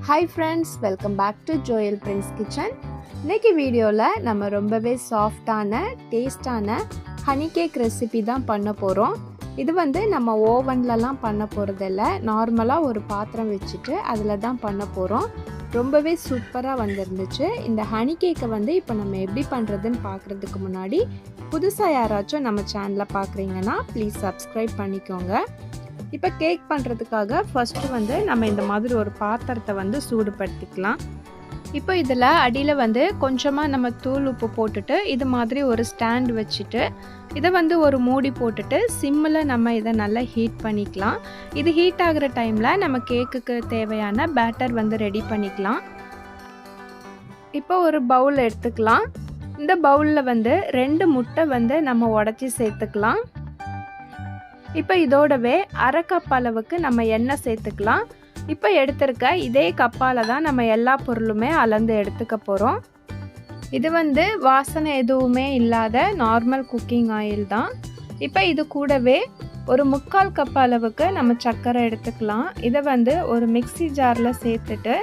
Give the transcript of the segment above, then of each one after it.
Hi friends, welcome back to Joel Prince kitchen. இன்றைக்கி வீடியோவில் நம்ம ரொம்பவே சாஃப்டான டேஸ்டான ஹனி கேக் ரெசிபி தான் பண்ண போகிறோம். இது நம்ம ஓவன்லலாம் பண்ண போகிறதில்ல, நார்மலாக ஒரு பாத்திரம் வச்சுட்டு அதில் தான் பண்ண போகிறோம். ரொம்பவே சூப்பராக வந்துருந்துச்சு. இந்த ஹனி கேக்கை இப்போ நம்ம எப்படி பண்ணுறதுன்னு பார்க்குறதுக்கு முன்னாடி புதுசாக யாராச்சும் நம்ம சேனலை பார்க்குறீங்கன்னா ப்ளீஸ் சப்ஸ்கிரைப் பண்ணிக்கோங்க. இப்போ கேக் பண்ணுறதுக்காக ஃபஸ்ட்டு நம்ம இந்த மாதிரி ஒரு பாத்திரத்தை சூடுபடுத்திக்கலாம். இப்போ இதில் அடியில் கொஞ்சமாக நம்ம தூள் உப்பு போட்டுட்டு இது மாதிரி ஒரு ஸ்டாண்ட் வச்சுட்டு இதை ஒரு மூடி போட்டுட்டு சிம்மில் நம்ம இதை நல்லா ஹீட் பண்ணிக்கலாம். இது ஹீட் ஆகிற டைமில் நம்ம கேக்குக்கு தேவையான பேட்டர் ரெடி பண்ணிக்கலாம். இப்போ ஒரு பவுல் எடுத்துக்கலாம். இந்த பவுலில் 2 முட்டை நம்ம உடச்சி சேர்த்துக்கலாம். இப்போ இதோடவே அரை கப் அளவுக்கு நம்ம எண்ணெய் சேர்த்துக்கலாம். இப்போ எடுத்துருக்க இதே கப்பால் தான் நம்ம எல்லா பொருளுமே அளந்து எடுத்துக்க போகிறோம். இது வாசனை எதுவுமே இல்லாத நார்மல் குக்கிங் ஆயில் தான். இப்போ இது கூடவே ஒரு 3/4 கப் அளவுக்கு நம்ம சர்க்கரை எடுத்துக்கலாம். இதை ஒரு மிக்ஸி ஜாரில் சேர்த்துட்டு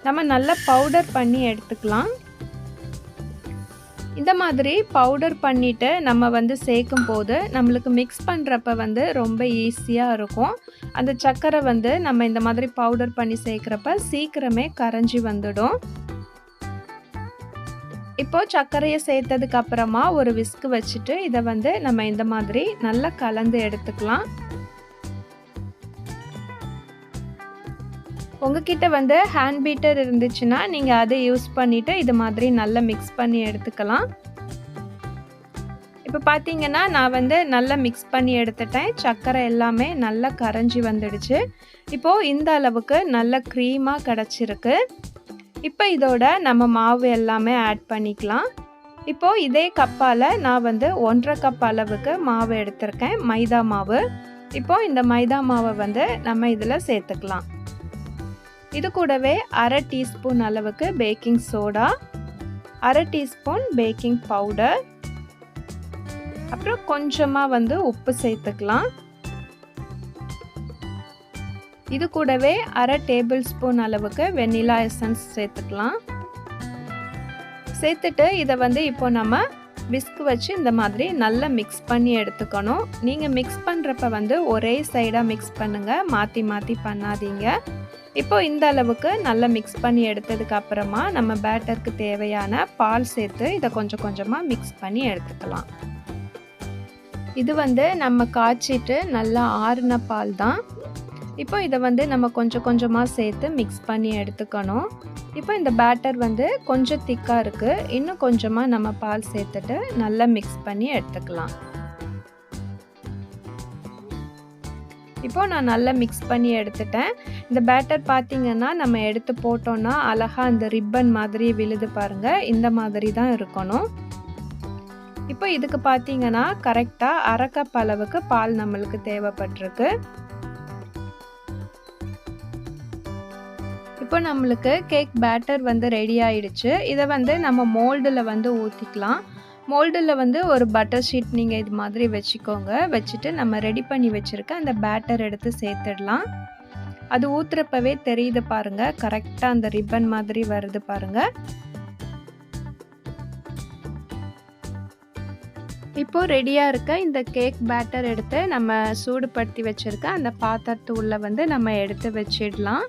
நம்ம நல்லா பவுடர் பண்ணி எடுத்துக்கலாம். இந்த மாதிரி பவுடர் பண்ணிவிட்டு நம்ம சேர்க்கும் போது நம்மளுக்கு மிக்ஸ் பண்ணுறப்ப ரொம்ப ஈஸியாக இருக்கும். அந்த சர்க்கரை நம்ம இந்த மாதிரி பவுடர் பண்ணி சேர்க்குறப்ப சீக்கிரமே கரைஞ்சி வந்துடும். இப்போது சர்க்கரையை சேர்த்ததுக்கு அப்புறமா ஒரு விஸ்க் வச்சுட்டு இதை நம்ம இந்த மாதிரி நல்லா கலந்து எடுத்துக்கலாம். உங்ககிட்ட ஹேண்ட் பீட்டர் இருந்துச்சுன்னா நீங்கள் அதை யூஸ் பண்ணிவிட்டு இது மாதிரி நல்லா மிக்ஸ் பண்ணி எடுத்துக்கலாம். இப்போ பார்த்தீங்கன்னா நான் நல்லா மிக்ஸ் பண்ணி எடுத்துட்டேன். சர்க்கரை எல்லாமே நல்லா கரைஞ்சி வந்துடுச்சு. இப்போது இந்த அளவுக்கு நல்ல க்ரீமாக கிடச்சிருக்கு. இப்போ இதோட நம்ம மாவு எல்லாமே ஆட் பண்ணிக்கலாம். இப்போது இதே கப்பால் நான் 1.5 கப் அளவுக்கு மாவு எடுத்திருக்கேன், மைதா மாவு. இப்போது இந்த மைதா மாவை நம்ம இதில் சேர்த்துக்கலாம். இது கூடவே அரை டீஸ்பூன் அளவுக்கு பேக்கிங் சோடா, அரை டீஸ்பூன் பேக்கிங் பவுடர், அப்புறம் கொஞ்சமாக உப்பு சேர்த்துக்கலாம். இது கூடவே அரை டேபிள் ஸ்பூன் அளவுக்கு வெண்ணிலா எசன்ஸ் சேர்த்துக்கலாம். சேர்த்துட்டு இதை இப்போ நம்ம விஸ்க் வச்சு இந்த மாதிரி நல்லா மிக்ஸ் பண்ணி எடுத்துக்கணும். நீங்கள் மிக்ஸ் பண்ணுறப்ப ஒரே சைடாக மிக்ஸ் பண்ணுங்கள், மாற்றி மாற்றி பண்ணாதீங்க. இப்போ இந்த அளவுக்கு நல்லா மிக்ஸ் பண்ணி எடுத்ததுக்கு அப்புறமா நம்ம பேட்டருக்கு தேவையான பால் சேர்த்து இதை கொஞ்சம் கொஞ்சமாக மிக்ஸ் பண்ணி எடுத்துக்கலாம். இது நம்ம காய்ச்சிட்டு நல்லா ஆறின பால் தான். இப்போ இதை நம்ம கொஞ்சம் கொஞ்சமாக சேர்த்து மிக்ஸ் பண்ணி எடுத்துக்கணும். இப்போ இந்த பேட்டர் கொஞ்சம் திக்காக இருக்குது. இன்னும் கொஞ்சமாக நம்ம பால் சேர்த்துட்டு நல்லா மிக்ஸ் பண்ணி எடுத்துக்கலாம். இப்போ நான் நல்லா மிக்ஸ் பண்ணி எடுத்துட்டேன். இந்த பேட்டர் பார்த்திங்கன்னா நம்ம எடுத்து போட்டோன்னா அழகாக அந்த ரிப்பன் மாதிரி விழுது பாருங்கள். இந்த மாதிரி தான் இருக்கணும். இப்போ இதுக்கு பார்த்திங்கன்னா கரெக்டாக அரை கப் அளவுக்கு பால் நம்மளுக்கு தேவைப்பட்டிருக்கு. இப்போ நம்மளுக்கு கேக் பேட்டர் ரெடி ஆயிடுச்சு. இதை நம்ம மோல்டில் ஊற்றிக்கலாம். மோல்டில் ஒரு பட்டர் ஷீட் நீங்கள் இது மாதிரி வச்சுக்கோங்க. வச்சுட்டு நம்ம ரெடி பண்ணி வச்சுருக்க அந்த பேட்டர் எடுத்து சேர்த்துடலாம். அது ஊற்றுறப்பவே தெரியுது பாருங்கள், கரெக்டாக அந்த ரிப்பன் மாதிரி வருது பாருங்கள். இப்போது ரெடியாக இருக்க இந்த கேக் பேட்டர் எடுத்து நம்ம சூடுபடுத்தி வச்சுருக்க அந்த பாத்திரத்து உள்ள நம்ம எடுத்து வச்சிடலாம்.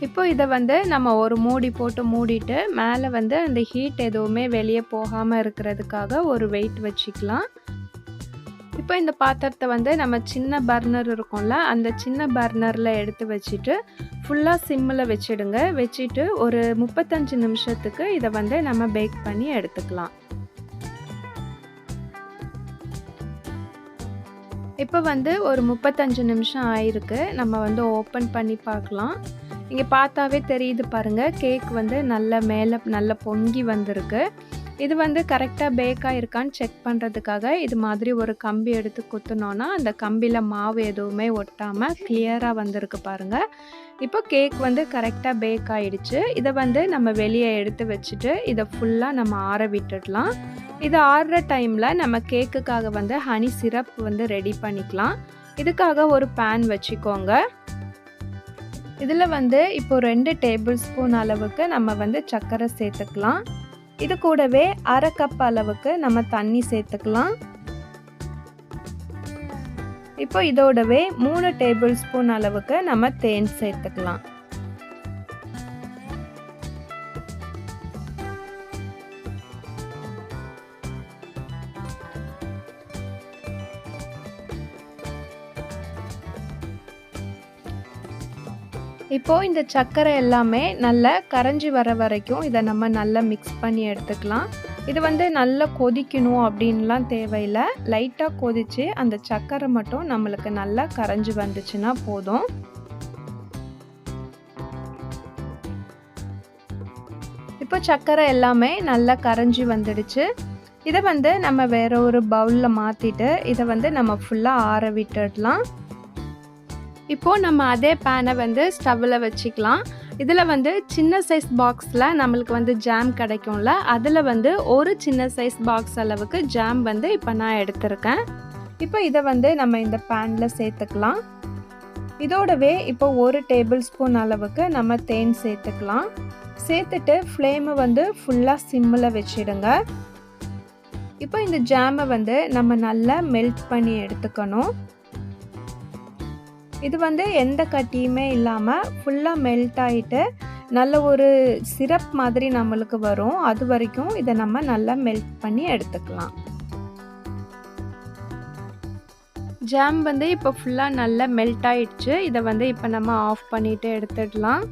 இப்போ இதை நம்ம ஒரு மூடி போட்டு மூடிட்டு மேலே அந்த ஹீட் எதுவுமே வெளியே போகாமல் இருக்கிறதுக்காக ஒரு வெயிட் வச்சுக்கலாம். இப்போ இந்த பாத்திரத்தை நம்ம சின்ன பர்னர் இருக்கும்ல, அந்த சின்ன பர்னரில் எடுத்து வச்சுட்டு ஃபுல்லாக சிம்மில் வச்சுடுங்க. வச்சுட்டு ஒரு 35 நிமிஷத்துக்கு இதை நம்ம பேக் பண்ணி எடுத்துக்கலாம். இப்போ ஒரு 35 நிமிஷம் ஆயிருக்கு. நம்ம ஓப்பன் பண்ணி பார்க்கலாம். இங்கே பார்த்தாவே தெரியுது பாருங்கள், கேக் நல்லா மேலே நல்லா பொங்கி வந்திருக்கு. இது கரெக்டாக பேக்காக இருக்கான்னு செக் பண்ணுறதுக்காக இது மாதிரி ஒரு கம்பி எடுத்து குத்துனோன்னா அந்த கம்பியில் மாவு எதுவுமே ஒட்டாமல் கிளியராக வந்திருக்கு பாருங்கள். இப்போ கேக் கரெக்டாக பேக் ஆகிடுச்சு. இதை நம்ம வெளியே எடுத்து வச்சுட்டு இதை ஃபுல்லாக நம்ம ஆற விட்டுடலாம். இது ஆறுற டைமில் நம்ம கேக்குக்காக வந்து ஹனி சிரப் வந்து ரெடி பண்ணிக்கலாம். இதுக்காக ஒரு பேன் வச்சுக்கோங்க. இதில் வந்து இப்போ 2 டேபிள் ஸ்பூன் அளவுக்கு நம்ம வந்து சர்க்கரை சேர்த்துக்கலாம். இது கூடவே அரை கப் அளவுக்கு நம்ம தண்ணி சேர்த்துக்கலாம். இப்போ இதோடவே 3 டேபிள் ஸ்பூன் அளவுக்கு நம்ம தேன் சேர்த்துக்கலாம். இப்போ இந்த சர்க்கரை எல்லாமே நல்லா கரைஞ்சி வர வரைக்கும் இதை நம்ம நல்லா மிக்ஸ் பண்ணி எடுத்துக்கலாம். இது வந்து நல்லா கொதிக்கணும் அப்படின்லாம் தேவையில்லை. லைட்டாக கொதித்து அந்த சர்க்கரை மட்டும் நம்மளுக்கு நல்லா கரைஞ்சி வந்துச்சுன்னா போதும். இப்போ சர்க்கரை எல்லாமே நல்லா கரைஞ்சி வந்துடுச்சு. இதை வந்து நம்ம வேற ஒரு பவுலில் மாற்றிட்டு இதை வந்து நம்ம ஃபுல்லாக ஆற விட்டுடலாம். இப்போது நம்ம அதே பேனை வந்து ஸ்டவ்வில் வச்சுக்கலாம். இதில் வந்து சின்ன சைஸ் பாக்ஸில் நம்மளுக்கு வந்து ஜாம் கிடைக்கும்ல, அதில் வந்து ஒரு சின்ன சைஸ் பாக்ஸ் அளவுக்கு ஜாம் வந்து இப்போ நான் எடுத்திருக்கேன். இப்போ இதை வந்து நம்ம இந்த பேனில் சேர்த்துக்கலாம். இதோடவே இப்போ 1 டேபிள் ஸ்பூன் அளவுக்கு நம்ம தேன் சேர்த்துக்கலாம். சேர்த்துட்டு ஃப்ளேமை வந்து ஃபுல்லாக சிம்மில் வச்சிடுங்க. இப்போ இந்த ஜாமை வந்து நம்ம நல்லா மெல்ட் பண்ணி எடுத்துக்கணும். இது வந்து எந்த கட்டியுமே இல்லாமல் ஃபுல்லாக மெல்ட் ஆகிட்டு நல்ல ஒரு சிரப் மாதிரி நம்மளுக்கு வரும். அது வரைக்கும் இதை நம்ம நல்லா மெல்ட் பண்ணி எடுத்துக்கலாம். ஜாம் வந்து இப்போ ஃபுல்லாக நல்லா மெல்ட் ஆகிடுச்சு. இதை வந்து இப்போ நம்ம ஆஃப் பண்ணிவிட்டு எடுத்துடலாம்.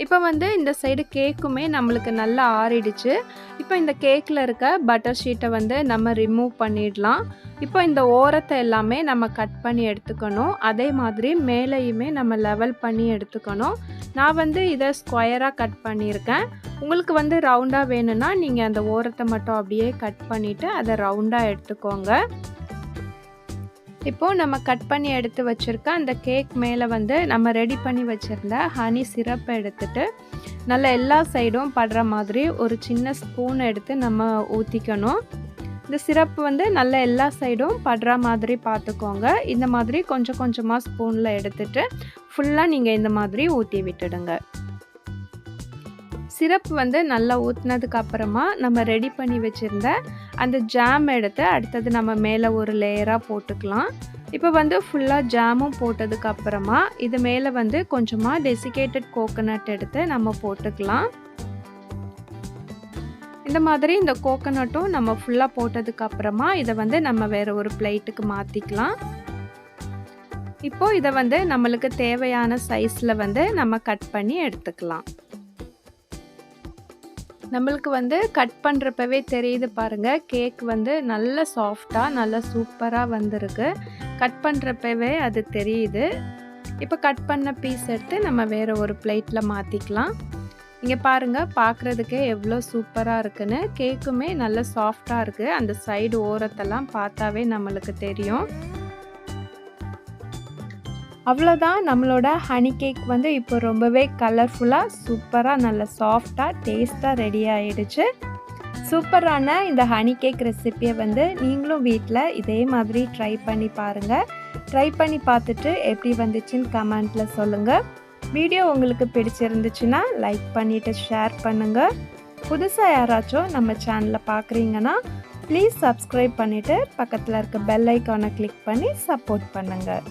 இப்போ வந்து இந்த சைடு கேக்குமே நம்மளுக்கு நல்லா ஆறிடுச்சு. இப்போ இந்த கேக்கில் இருக்க பட்டர் ஷீட்டை வந்து நம்ம ரிமூவ் பண்ணிடலாம். இப்போ இந்த ஓரத்தை எல்லாமே நம்ம கட் பண்ணி எடுத்துக்கணும். அதே மாதிரி மேலேயுமே நம்ம லெவல் பண்ணி எடுத்துக்கணும். நான் வந்து இதை ஸ்கொயராக கட் பண்ணியிருக்கேன். உங்களுக்கு வந்து ரவுண்டாக வேணும்னா நீங்கள் அந்த ஓரத்தை மட்டும் அப்படியே கட் பண்ணிவிட்டு அதை ரவுண்டாக எடுத்துக்கோங்க. இப்போது நம்ம கட் பண்ணி எடுத்து வச்சுருக்க அந்த கேக் மேலே வந்து நம்ம ரெடி பண்ணி வச்சுருந்த ஹனி சிரப்பை எடுத்துட்டு நல்லா எல்லா சைடும் படுற மாதிரி ஒரு சின்ன ஸ்பூன் எடுத்து நம்ம ஊற்றிக்கணும். இந்த சிரப்பு வந்து நல்லா எல்லா சைடும் படுற மாதிரி பார்த்துக்கோங்க. இந்த மாதிரி கொஞ்சம் கொஞ்சமாக ஸ்பூனில் எடுத்துட்டு ஃபுல்லாக நீங்கள் இந்த மாதிரி ஊற்றி விட்டுடுங்க. சிரப் வந்து நல்லா ஊற்றினதுக்கு அப்புறமா நம்ம ரெடி பண்ணி வச்சுருந்த அந்த ஜாம் எடுத்து அடுத்தது நம்ம மேலே ஒரு லேயராக போட்டுக்கலாம். இப்போ வந்து ஃபுல்லாக ஜாமும் போட்டதுக்கு அப்புறமா இது மேலே வந்து கொஞ்சமாக டெசிகேட்டட் கோகோனட் எடுத்து நம்ம போட்டுக்கலாம். இந்த மாதிரி இந்த கோகோனட்டும் நம்ம ஃபுல்லாக போட்டதுக்கு அப்புறமா இதை வந்து நம்ம வேறு ஒரு பிளேட்டுக்கு மாற்றிக்கலாம். இப்போது இதை வந்து நம்மளுக்கு தேவையான சைஸில் வந்து நம்ம கட் பண்ணி எடுத்துக்கலாம். நம்மளுக்கு வந்து கட் பண்ணுறப்பவே தெரியுது பாருங்கள், கேக் வந்து நல்ல சாஃப்டாக நல்ல சூப்பராக வந்திருக்கு. கட் பண்ணுறப்பவே அது தெரியுது. இப்போ கட் பண்ண பீஸ் எடுத்து நம்ம வேறு ஒரு பிளேட்டில் மாற்றிக்கலாம். இங்கே பாருங்கள், பார்க்குறதுக்கே எவ்வளோ சூப்பராக இருக்குன்னு. கேக்குமே நல்ல சாஃப்டாக இருக்குது. அந்த சைடு ஓரத்தெல்லாம் பார்த்தாவே நம்மளுக்கு தெரியும். அவ்வளோதான், நம்மளோட ஹனி கேக் வந்து இப்போ ரொம்பவே கலர்ஃபுல்லாக சூப்பராக நல்ல சாஃப்டாக டேஸ்ட்டாக ரெடி ஆகிடுச்சு. சூப்பரான இந்த ஹனி கேக் ரெசிப்பியை வந்து நீங்களும் வீட்டில் இதே மாதிரி ட்ரை பண்ணி பாருங்கள். ட்ரை பண்ணி பார்த்துட்டு எப்படி வந்துச்சுன்னு கமெண்ட்டில் சொல்லுங்கள். வீடியோ உங்களுக்கு பிடிச்சிருந்துச்சுன்னா லைக் பண்ணிவிட்டு ஷேர் பண்ணுங்கள். புதுசாக யாராச்சும் நம்ம சேனலை பார்க்குறீங்கன்னா ப்ளீஸ் சப்ஸ்கிரைப் பண்ணிவிட்டு பக்கத்தில் இருக்க பெல் ஐக்கானை கிளிக் பண்ணி சப்போர்ட் பண்ணுங்கள்.